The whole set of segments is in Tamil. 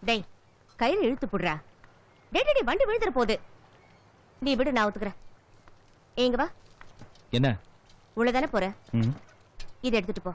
டேய் கயிறு இழுத்து போடுறா. டேய் வண்டி விழுந்துற போகுது. நீ விடு, நான் ஒத்துக்கிறேன். ஏங்க வா. என்ன உள்ளதானே போற? இதை எடுத்துட்டு போ.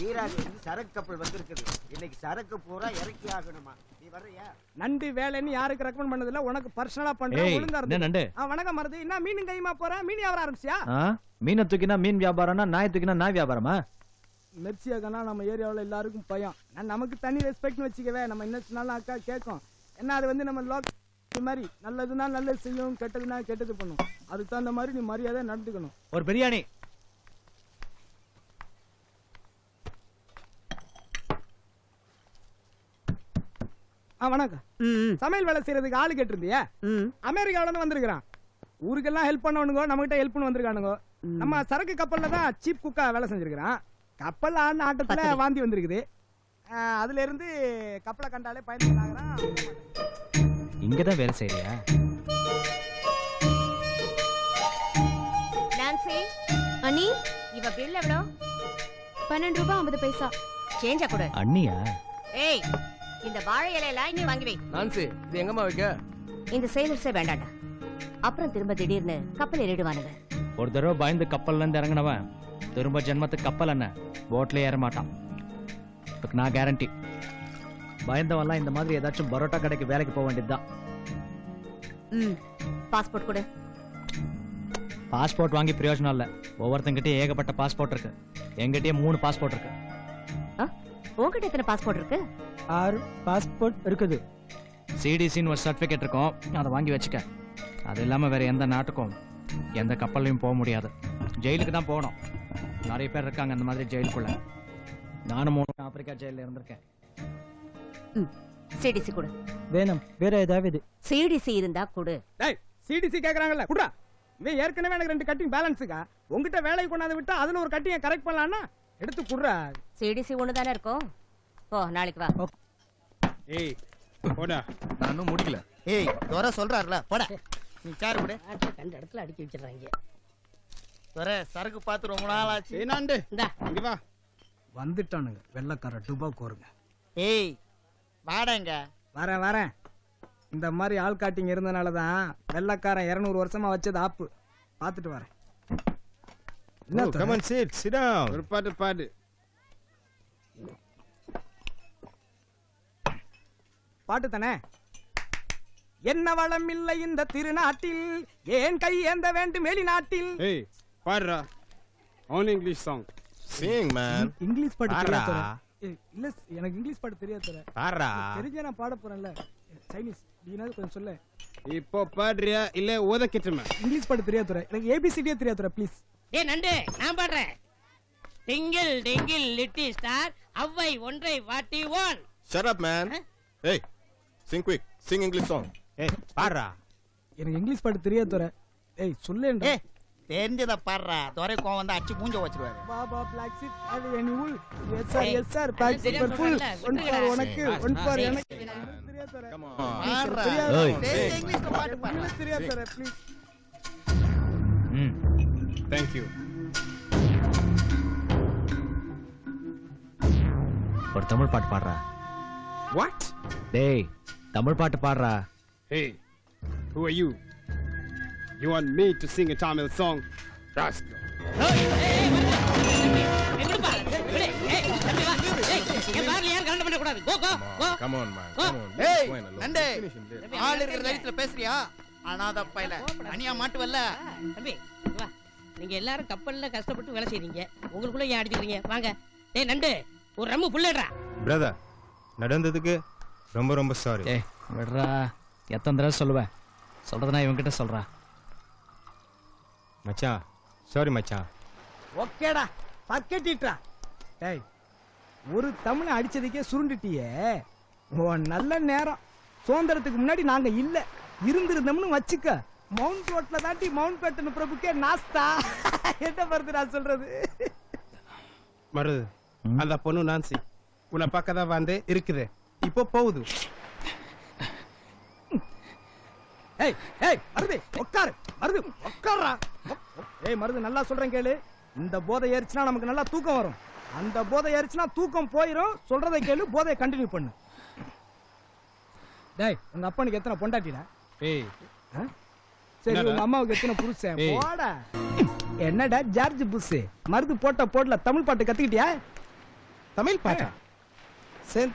ஈராக்கு சரக்கு கப்பல் வந்திருக்குது. இன்னைக்கு சரக்கு பூரா இறக்கி ஆகணுமா? நீ வர்றியா? நண்டு வேலைன்னு யாருக்கு ரெக்கமெண்ட் பண்ணதில்ல, உனக்கு பர்சனலா பண்றேன். ஒழுங்கா இருந்து. நண்டு வணக்கம் மருது. என்ன மீன் கைமா போற? மீன் வியாபாரம் ஆரம்பிச்சியா? மீனை தூக்கினா மீன் வியாபாரம்னா நாய் தூக்கினா நாய் வியாபாரமா? மெர்சியாகனா நம்ம ஏரியாவில் எல்லாருக்கும் பயம். நமக்கு தனி ரெஸ்பெக்ட்னு வச்சுக்கவே. நம்ம என்ன சொன்னாலும் அக்கா கேட்கும். என்ன அது வந்து நம்ம லோக்கல் மாதிரி நல்லதுன்னா நல்லது செய்யும், கெட்டதுன்னா கெட்டது பண்ணும். அதுக்கு தகுந்த மாதிரி நீ மரியாதை நடந்துக்கணும். ஒரு பிரியாணி. வணக்கம். சமையல் வேலை செய்யறதுக்கு ஆளு கேட்டிருந்தியா? அமெரிக்காவில வந்திருக்கான். ஊருக்கெல்லாம் ஹெல்ப் பண்ணவனுங்க, நம்ம கிட்ட ஹெல்ப் பண்ண வந்திருக்கானுங்க. நம்ம சரக்கு கப்பல்ல தான் சீப் குக்கா வேலை செஞ்சிருக்கிறான். கப்பல் ஆடின ஆட்டத்துல வாந்தி வந்திருக்குது. அதுல இருந்து கப்பலை கண்டாலே பயணம் ஆகிறான். இங்கதான் வேலை செய்யறியா? நான்சி அண்ணி, இவ பில் எவ்வளோ? 12 ரூபாய் 50 பைசா. சேஞ்சா கொடு. அண்ணியா? ஏய், இந்த வாழை இலையெல்லாம் இனி வாங்கி வை. நான்சி, இது எங்கம்மா வைக்க? இந்த சேலர்ஸே வேண்டாண்டா. அப்புறம் திரும்ப திடீர்னு கப்பல் ஏறிடுவானுங்க. ஒரு தடவை பயந்து கப்பல்ல இருந்து இறங்கினவன் திரும்ப ஜென்மத்துக்கு கப்பல் என்ன போட்ல ஏற மாட்டான். நான் கேரண்டி. பயந்தவன்லாம் இந்த மாதிரி ஏதாச்சும் பரோட்டா கடைக்கு வேலைக்கு போக வேண்டியதுதான். பாஸ்போர்ட் கொடு. பாஸ்போர்ட் வாங்கி பிரயோஜனம் இல்ல. ஒவ்வொருத்தங்கிட்டே ஏகப்பட்ட பாஸ்போர்ட் இருக்கு. எங்கிட்டயே 3 பாஸ்போர்ட் இருக்கு. உங்ககிட்ட எத்தனை பாஸ்போர்ட் இருக்கு? 6 பாஸ்போர்ட் இருக்குது. சிடிசின்னு ஒரு சர்டிபிகேட் இருக்கும், அதை வாங்கி வச்சுக்க. அது இல்லாம வேற எந்த நாட்டுக்கும் எந்த கப்பல்லையும் போக முடியாது. ஜெயிலுக்கு தான் போகணும். நிறைய பேர் இருக்காங்க அந்த மாதிரி ஜெயிலுக்குள்ள. நானும் 3 ஆப்பிரிக்கா ஜெயில இருந்திருக்கேன். சிடிசி கொடு. வேணும் வேற ஏதாவது? சிடிசி இருந்தா கொடு. டேய், சிடிசி கேக்குறாங்கல்ல, குடுடா. இவன் ஏற்கனவே எனக்கு 2 கட்டிங் பேலன்ஸுக்கா. உங்ககிட்ட வேலைக்கு கொண்டாந்து விட்டா அதுல ஒரு கட்டிங்க கரெக்ட் பண்ணலாம்னா எடுத்து குடுறா. சிடிசி ஒண்ணுதானே இருக்கும். போ, நாளைக்கு வா. ஏய் போடா, நான் இன்னும் முடிக்கல. ஏய், தோர சொல்றாருல, போடா. நீ சார் கூட கண்ட இடத்துல அடிக்கி வச்சிடறாங்க. தோர சரக்கு பார்த்து ரொம்ப நாள் ஆச்சு. ஏய் நாண்டு, இங்க வா. வந்துட்டானுங்க வெள்ளக்கார டுபா கோருங்க. ஏய் வாடங்க. வரேன் வரேன். இந்த மாதிரி ஆள் காட்டிங்க இருந்தனால தான் வெள்ளக்காரன் 200 வருஷமா வச்சது ஆப்பு. பார்த்துட்டு வரேன். Come on, sit down. ஒரு பாட்டு பாடு. பாட்டு தானே. என்ன வளம் இல்லை இந்த திருநாட்டில், ஏன் கை ஏந்த வேண்டும் வெளிநாட்டில். ஏய் பாடுறா. On English song. Sing man. English பாட்டு தெரியாதா? இல்ல, எனக்கு இங்கிலீஷ் பாட்டு தெரியாதா? பாடுறா. தெரிஞ்சா நான் பாட போறேன்ல. சைனீஸ் நீனாவது கொஞ்சம் சொல்ல. இப்போ பாடுறியா இல்ல ஓதக்கிட்டுமா? இங்கிலீஷ் பாட்டு தெரியாதா? எனக்கு ஏபிசிடியே தெரியாதா ப்ளீஸ். டேய் நண்டு, நான் பாடுறேன். டிங்கிள் டிங்கிள் லிட்டில் ஸ்டார், அவ்வை ஒன்றை வாட்டி one. Shut up man. Hey, sing quick. Sing English song. Hey, பாடுறா. எனக்கு இங்கிலீஷ் பாட்டு தெரியாதா? ஏய் சொல்லேன்டா. ஏய் தெரிஞ்சத பாடுறா. தோரை கோவம் வந்து அடிச்சு மூஞ்ச வச்சிருவாரு. பாபா பிளாக் சீட் அது any wool. Yes sir bag super full. One for உனக்கு, ஒன் ஃபார் எனக்கு. தெரியாதா? Come on. பாடுறா. ஏய். டேய் இங்கிலீஷ்ல பாட்டு பாடு. இங்கிலீஷ் தெரியாதா ப்ளீஸ். Thank you. ஒரு தமிழ் பாட்டு பாடுறா. What? டேய், தமிழ் பாட்டு பாடுறா. Hey, who are you? You want me to sing a Tamil song? Rascal. Come on man. Come on. ஏய் நண்டே, ஆள் இருக்கிற தைரியத்துல பேசுறியா? அனாதை பையல தனியா மாட்டுவல்ல. தம்பி வா. நீங்க எல்லாரும் கப்பல்ல கஷ்டப்பட்டு வேலை செய்றீங்க. உங்களுக்குள்ள ஏன் அடிச்சுக்கிறீங்க? வாங்க. டேய் நண்டு, ஒரு ரம்மு புல்லடா. Brother, நடந்ததுக்கு ரொம்ப ரொம்ப சாரி. ஏய் விடுறா. எத்தனை தடவை சொல்லுவேன்? சொல்றதுனா இவன்கிட்ட சொல்றா. மச்சான், சாரி மச்சான். ஓகேடா, பக்கெட்டிட்டா. டேய், ஒரு தமிழை அடிச்சதுக்கே சுருண்டுட்டியே. ஓ நல்ல நேரம். சுதந்திரத்துக்கு முன்னாடி நாங்க இல்ல இருந்திருந்தோம்னு வச்சுக்க. மவுண்ட் ரோட்ல தாண்டி மவுண்ட் பேட்டன் பிரபுக்கே நாஸ்தா. என்ன வருது நான் சொல்றது? மருது, அந்த பொண்ணு நான்சி உன்னை பக்கதான் வந்து இருக்குது. இப்போ போகுது. ஏய் ஏய் மருது உட்காரு. மருது உட்காரா. ஏய் மருது நல்லா சொல்றேன் கேளு. இந்த போதை ஏறிச்சுனா நமக்கு நல்லா தூக்கம் வரும். அந்த போதை ஏறிச்சுனா தூக்கம் போயிடும். சொல்றதை கேளு, போதையை கண்டினியூ பண்ணு. டேய் உங்க அப்பனுக்கு எத்தனை பொண்டாட்டிடா? ஏய் சரி என்னடா? உங்க அம்மாவுக்கு எத்தனை புருஷன்? ஏய். போடா. என்னடா ஜார்ஜ் புஷ் மருது போடல தமிழ் பாட்டு கத்துக்கிட்டியா? தமிழ் பாட்டா?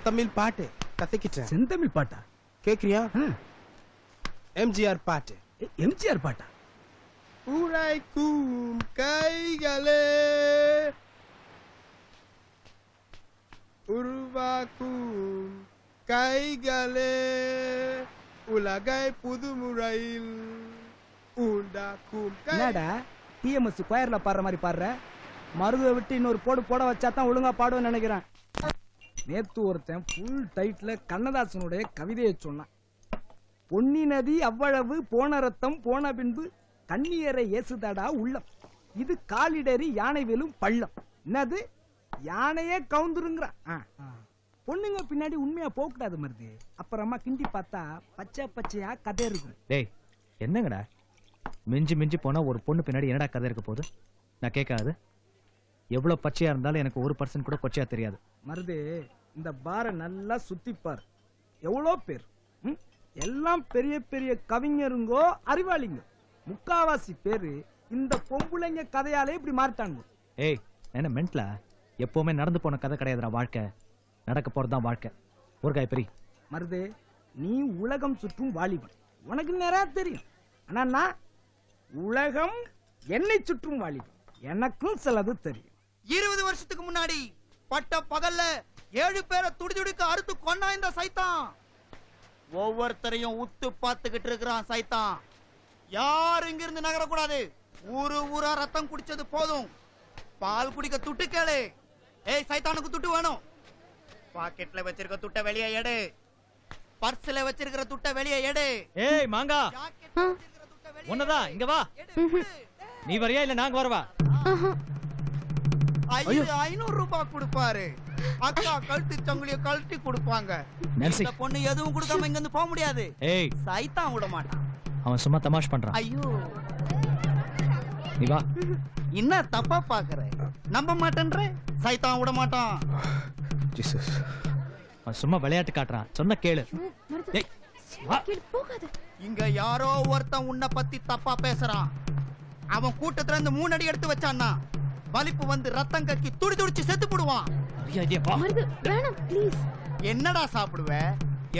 தமிழ் பாட்டு கத்துக்கிட்டேன். செந்தமிழ் பாட்டா? கேக்குறியா? எம்ஜிஆர் பாட்டு. எம்ஜிஆர் பாட்டா? உரைக்கும் கைகளே உருவாக்கும் கைகளே உலகை புதுமுறையில் உண்டாக்கும் என்னடா டிஎம்எஸ் கொயர்ல பாடுற மாதிரி பாடுற? மருதுவை விட்டு இன்னொரு போட வச்சா தான் ஒழுங்கா பாடுவேன்னு நினைக்கிறேன். நேத்து ஒருத்தன் ஃபுல் டைட்ல கண்ணதாசனுடைய கவிதையை சொன்னான். பொன்னி நதி அவ்வளவு போன ரத்தம் போன பின்பு கண்ணியரை ஏசுதடா உள்ளம், இது காலிடறி யானை வெலும் பள்ளம். என்னது யானையே கவுந்துருங்கிறான். பொண்ணுங்க பின்னாடி உண்மையா போக கூடாது மருது. அப்புறமா கிண்டி பார்த்தா பச்சை பச்சையா கதை இருக்கும். டேய் என்னங்கடா மிஞ்சி மிஞ்சி போனா ஒரு பொண்ணு பின்னாடி என்னடா கதை இருக்க போகுது? நான் கேட்காது. எவ்வளவு பச்சையா இருந்தாலும் எனக்கு 1% கூட பச்சையா தெரியாது. மருது இந்த பாரை நல்லா சுத்திப்பார். எவ்வளோ பேர் எல்லாம் பெரிய பெரிய கவிஞருங்கோ அறிவாளிங்க. முக்காவாசி பேரு இந்த பொம்புளைங்க கதையாலே இப்படி மாறிட்டாங்க. ஏய் என்ன மென்ட்லா? எப்பவுமே நடந்து போன கதை கிடையாதுடா வாழ்க்கை. நடக்க போறதுதான் வாழ்க்கை. ஒரு காய்பரி மருது நீ உலகம் சுற்றும் வாலிபன், உனக்கு நிறைய தெரியும். ஆனா நான் உலகம் என்னை சுற்றும் வாலிபன், எனக்கும் சிலது தெரியும். 20 வருஷத்துக்கு முன்னாடி பட்ட பகல்ல 7 பேரை துடிதுடிக்க அறுத்து கொன்னா இந்த சைத்தான். ஒவ்வொருத்தரையும் உத்து பார்த்துக்கிட்டு இருக்கிறான் சைத்தான். யாரும் இங்க இருந்து நகரக்கூடாது. ஊரா ரத்தம் குடிச்சது போதும். பால் குடிக்க துட்டு கேளு. ஏய் சைத்தானுக்கு துட்டு வேணும். பாக்கெட்ல வச்சிருக்க துட்ட வெளியே எடு. பர்ஸ்ல வச்சிருக்கிற துட்ட வெளியே எடு. ஏய் மாங்கா ஜாக்கெட்ல வச்சிருக்கிற துட்ட வெளியே ஒன்னதா இங்க வா. எடு. நீ வரியா இல்ல நாங்க வரவா? 500 ரூபாய் கொடுப்பாரு. அக்கா கழட்டி சங்கிலிய கழட்டி கொடுப்பாங்க. நான்சி. இந்த பொண்ணு எதுவும் கொடுக்காம இங்க இருந்து போக முடியாது. ஏய் சைத்தான் விட மாட்டான். அவன் சும்மா தமாஷ் பண்றான். ஐயோ நீ வா. என்ன தப்பா பாக்குற? நம்ப மாட்டேன்ற? சைத்தான் விட மாட்டான். ஜீசஸ். அவன் சும்மா விளையாட்டு காட்டுறான். சொன்ன கேளு. ஏய் வா. போகாத. இங்க யாரோ ஒருத்தன் உன்னை பத்தி தப்பா பேசுறான். அவன் கூட்டத்துல இருந்து 3 அடி எடுத்து வச்சான்னா வலிப்பு வந்து ரத்தம் கக்கி துடி துடிச்சு செத்து போடுவான். ஐயா வா. மருது வேணாம் ப்ளீஸ். என்னடா சாப்பிடுவ?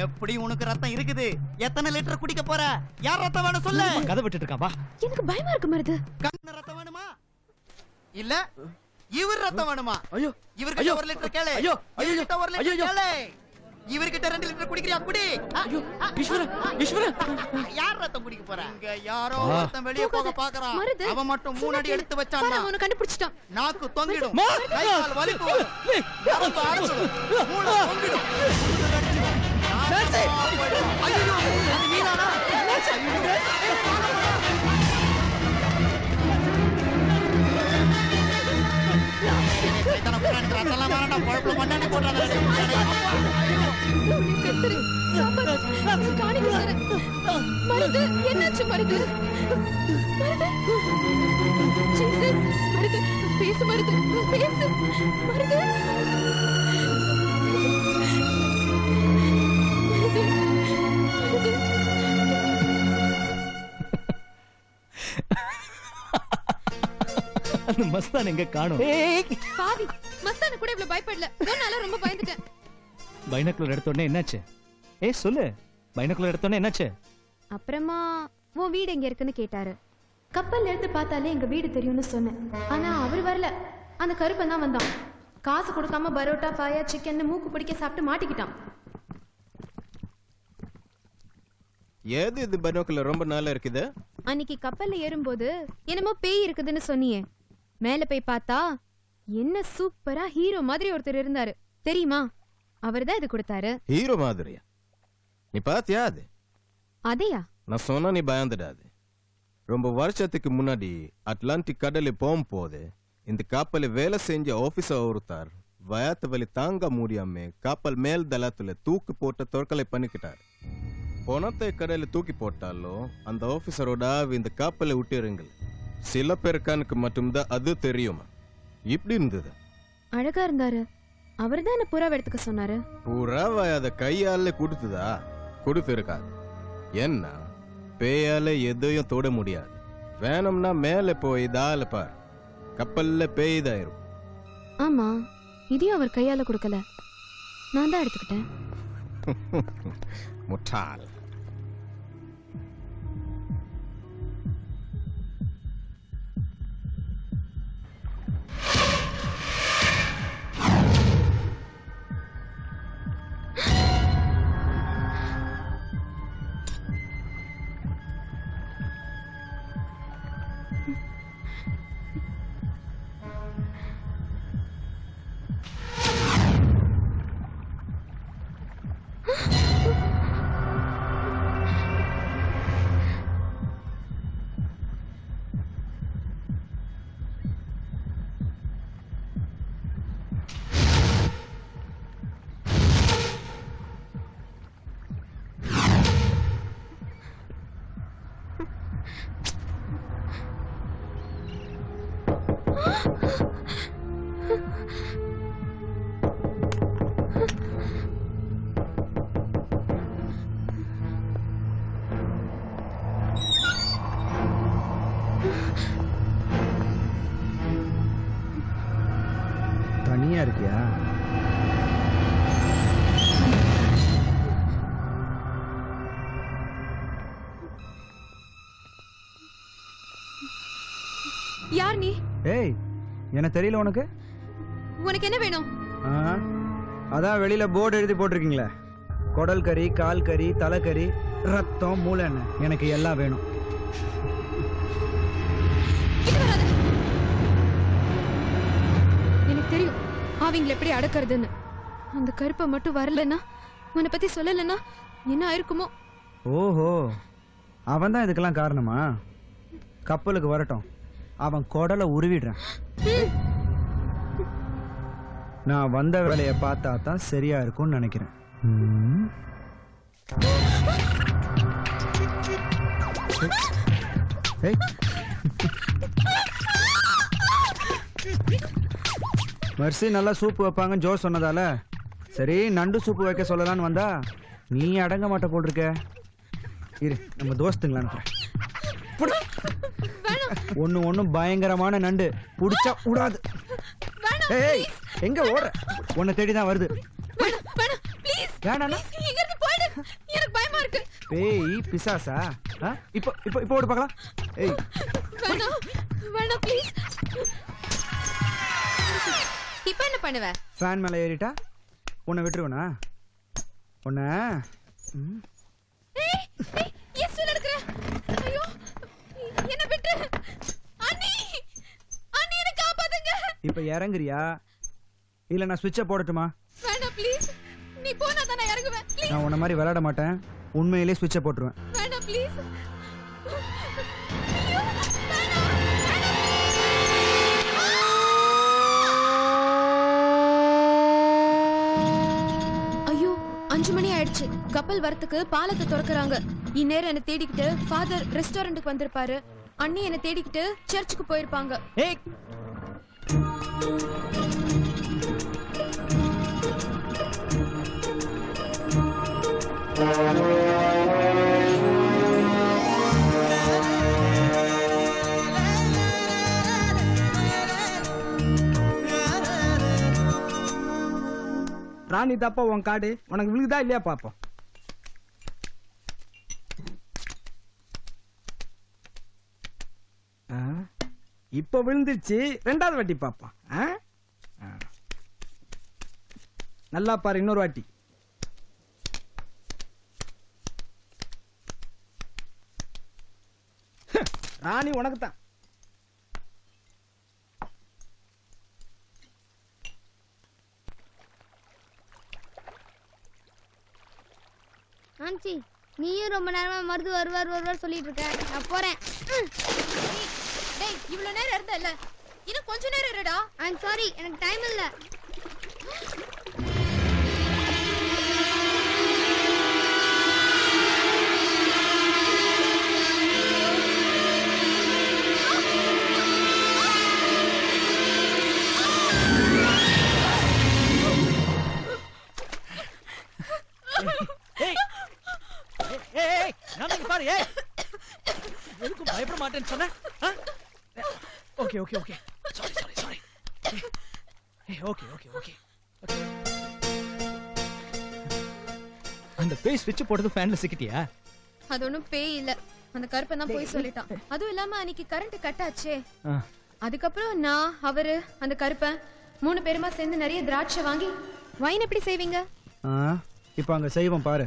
எப்படி உனக்கு ரத்தம் இருக்குது? எத்தனை லிட்டர் குடிக்க போற? யார் ரத்தம் வேணும் சொல்லு. கதை விட்டுட்டு இருக்கான் வா. எனக்கு பயமா இருக்கு மருது. கண்ண ரத்தம் வேணுமா இல்ல இவர் ரத்தம் வேணுமா? ஐயோ இவர்கிட்ட 1 லிட்டர் கேளு. ஐயோ, இவர்கிட்ட 1 லிட்டர் ஐயோ. கேளு. இவர்கிட்ட 2 லிட்டர் குடிக்கிறியா? குடி. யார் ரத்தம் குடிக்க போற? இங்க யாரோ ரத்தம் வெளிய போக பாக்குறான். மருது. அவன் மட்டும் 3 அடி எடுத்து வச்சான். அவனை கண்டுபிடிச்சிட்டான். நாக்கு தொங்கிடும். கை கால் வலிப்பு வரும். நரம்பு அறுத்துடும். மூளை தொங்கிடும். ஐயோ அது நீதானா? மருது என்னாச்சு மருது? மருது ஜீசஸ் மருது பேசு மருது பேசு மருது. அந்த மஸ்தான் எங்க காணோம்? பாவி மஸ்தான கூட இவ்வளவு பயப்படல. நானால ரொம்ப பயந்துட்டேன். பைனாக்குலர் எடுத்த உடனே என்னாச்சு? ஏய் சொல்லு. பைனாக்குலர் எடுத்த உடனே என்னாச்சு? அப்புறமா உன் வீடு எங்க இருக்குன்னு கேட்டாரு. கப்பல்ல இருந்து பார்த்தாலே எங்க வீடு தெரியும்னு சொன்னேன். ஆனா அவர் வரல. அந்த கருப்பன் தான் வந்தான். காசு கொடுக்காம பரோட்டா பாயா சிக்கன் மூக்கு பிடிக்க சாப்பிட்டு மாட்டிக்கிட்டான். ஏது இது பைனாக்குலர் ரொம்ப நாளா இருக்குது? அன்னைக்கு கப்பல்ல ஏறும்போது என்னமோ பேய் இருக்குதுன்னு சொன்னியே. மேல போய் பார்த்தா என்ன சூப்பரா ஹீரோ மாதிரி ஒருத்தர் இருந்தாரு தெரியுமா? அவர்தான் இது கொடுத்தாரு. ஹீரோ மாதிரியா? நீ பாத்தியா அது? அதையா? நான் சொன்னா நீ பயந்துடாது. ரொம்ப வருஷத்துக்கு முன்னாடி அட்லாண்டிக் கடலில் போகும்போது இந்த கப்பலில் வேலை செஞ்ச ஆபீசர் ஒருத்தார் வயத்து வலி தாங்க முடியாம கப்பல் மேல் தளத்துல தூக்கு போட்ட தொற்கொலை பண்ணிக்கிட்டார். பணத்தை கடலில் தூக்கி போட்டாலும் அந்த ஆபீசரோட இந்த கப்பலை விட்டுருங்கள். சில பேருக்கானுக்கு மட்டும்தான் அது தெரியுமா? இப்படி இருந்தது. அழகா இருந்தாரு. அவர்தான் என்ன புறா எடுத்துக்க சொன்னாரு. புறாவை அத கையால கொடுத்துதா? கொடுத்திருக்காது. என்ன பேயால எதையும் தொட முடியாது. வேணும்னா மேலே போய் தால பார், கப்பல்ல பேய்தாயிரும். ஆமா, இதையும் அவர் கையால கொடுக்கல, நான் தான் எடுத்துக்கிட்டேன். முட்டாள். தனியா இருக்கியா? யார் நீ? ஏய், என்ன தெரியல உனக்கு? உனக்கு என்ன வேணும்? அதான் வெளியில போர்டு எழுதி போட்டிருக்கீங்களே, குடல் கறி, கால் கறி, தலைக்கறி, ரத்தம், மூளை எண்ணெய், எனக்கு எல்லாம் வேணும். எனக்கு தெரியும் அவங்கள எப்படி அடக்கிறதுன்னு. அந்த கருப்பை மட்டும் வரலன்னா, உன்னை பத்தி சொல்லலன்னா என்ன ஆயிருக்குமோ. ஓஹோ, அவன் தான் இதுக்கெல்லாம் காரணமா? கப்பலுக்கு வரட்டும், அவன் குடலை உருவிடுறான். நான் வந்த வேலையை பார்த்தா தான் சரியா இருக்கும்னு நினைக்கிறேன். மெர்சி நல்லா சூப்பு வைப்பாங்கன்னு ஜோ சொன்னதால சரி நண்டு சூப்பு வைக்க சொல்லலான்னு வந்தா நீ அடங்க மாட்ட போட்டிருக்க. இரு, நம்ம தோஸ்துங்களா அனுப்புறேன். ஒன்னும் பயங்கரமான நண்டு புடிச்சா விடாது. ஏய், எங்க ஓடுற? உன்னை தேடிதான் வருது. பேய் பிசாசா? இப்போ இப்போ இப்போ ஓடு பார்க்கலாம். ஏய், இப்ப என்ன பண்ணுவ? ஃபேன் மேல ஏறிட்டா உன்னை விட்டுருவனா? உன்னை இப்ப இறங்குறியா இல்ல நான் ஸ்விட்சை போடட்டுமா? வேண்டாம் ப்ளீஸ், நீ போனா தான் நான் இறங்குவேன். நான் உன்ன மாதிரி விளையாட மாட்டேன், உண்மையிலேயே ஸ்விட்சை போட்டுருவேன். வேண்டாம் ப்ளீஸ். ஐயோ, 5 மணி ஆயிடுச்சு. கப்பல் வரத்துக்கு பாலத்தை திறக்கறாங்க. இந்நேரம் என்ன தேடிக்கிட்டு ஃபாதர் ரெஸ்டாரண்ட்டுக்கு வந்திருப்பாரு. அண்ணி என்ன தேடிக்கிட்டு சர்ச்சுக்கு போயிருப்பாங்க. ஏய், ராணி தாப்பா உன் காடு உனக்கு விழுகுதா இல்லையா பாப்போம். இப்ப விழுந்துருச்சு, 2வது வாட்டி பாப்போம். நல்லா பாரு, இன்னொரு வாட்டி. ராணி உனக்கு தான். ஆன்சி, நீயும் ரொம்ப நேரமா மருது வருவார் சொல்லிட்டு இருக்க. நான் போறேன். டேய், இவ்வளவு நேரம் இருந்த இல்ல, இன்னும் கொஞ்ச நேரம் இருடா. ஐ அம் சாரி, எனக்கு டைம் இல்ல. பாரு ஏய் எதுக்கும் பயப்பட மாட்டேன்னு சொன்ன okay okay okay sorry sorry sorry okay okay okay அந்த பேய் ஸ்விட்ச் போட்டது ஃபேன்ல சிக்கிட்டியா? அது ஒண்ணும் பேய் இல்ல, அந்த கருப்பன் தான் போய் சொல்லிட்டான். அதுவும் இல்லாம அன்னைக்கு கரண்ட் கட் ஆச்சே, அதுக்கப்புறம் நான் அவரு அந்த கருப்பன் 3 பேருமா சேர்ந்து நிறைய திராட்சை வாங்கி வைன் எப்படி செய்வீங்க? இப்போ அங்க செய்வோம் பாரு.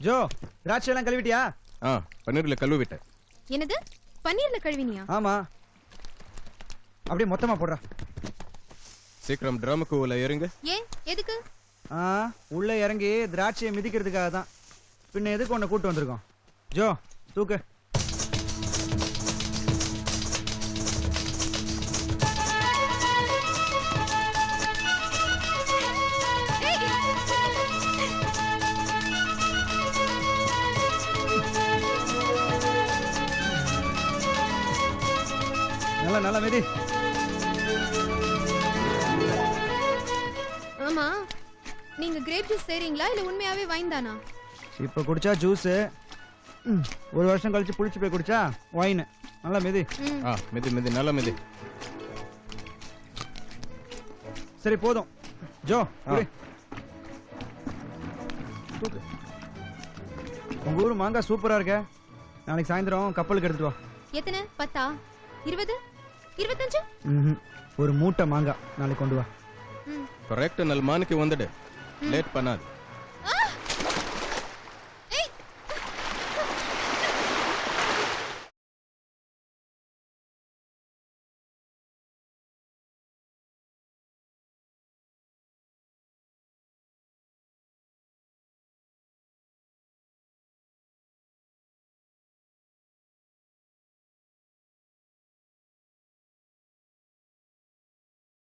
ஜோ, திராட்சை எல்லாம் கழுவிட்டியா? பன்னீர்ல கழுவி விட்டேன். என்னது பன்னீர்ல கழுவினியா? ஆமா. அப்படியே மொத்தமா போடுறா. சீக்கிரம் ட்ரமுக்கு உள்ள இறங்க. ஏன் எதுக்கு? உள்ள இறங்கி திராட்சையை மிதிக்கிறதுக்காக தான். பின்ன எதுக்கு உன்னை கூட்டு வந்திருக்கோம்? ஜோ தூக்கு. நல்லா நல்லா மிதி. ஆமா, நீங்க கிரேப் ஜூஸ் செய்றீங்களா இல்ல உண்மையாவே வைன் தானா? இப்ப குடிச்சா ஜூஸ், 1 வருஷம் கழிச்சு புளிச்சு போய் குடிச்சா வைன். நல்லா மிதி. மிதி மிதி நல்லா மிதி. சரி போதும். ஜோ குடி. தூக்கு. உங்க ஊர் மாங்காய் சூப்பரா இருக்க. நாளைக்கு சாயந்தரம் கப்பலுக்கு எடுத்துட்டு வா. எத்தனை? 10, 20, 25? ஒரு மூட்டை மாங்காய் நாளைக்கு கொண்டு வா. கரெக்ட், 4 மணிக்கு வந்துடு. லேட் பண்ணாது.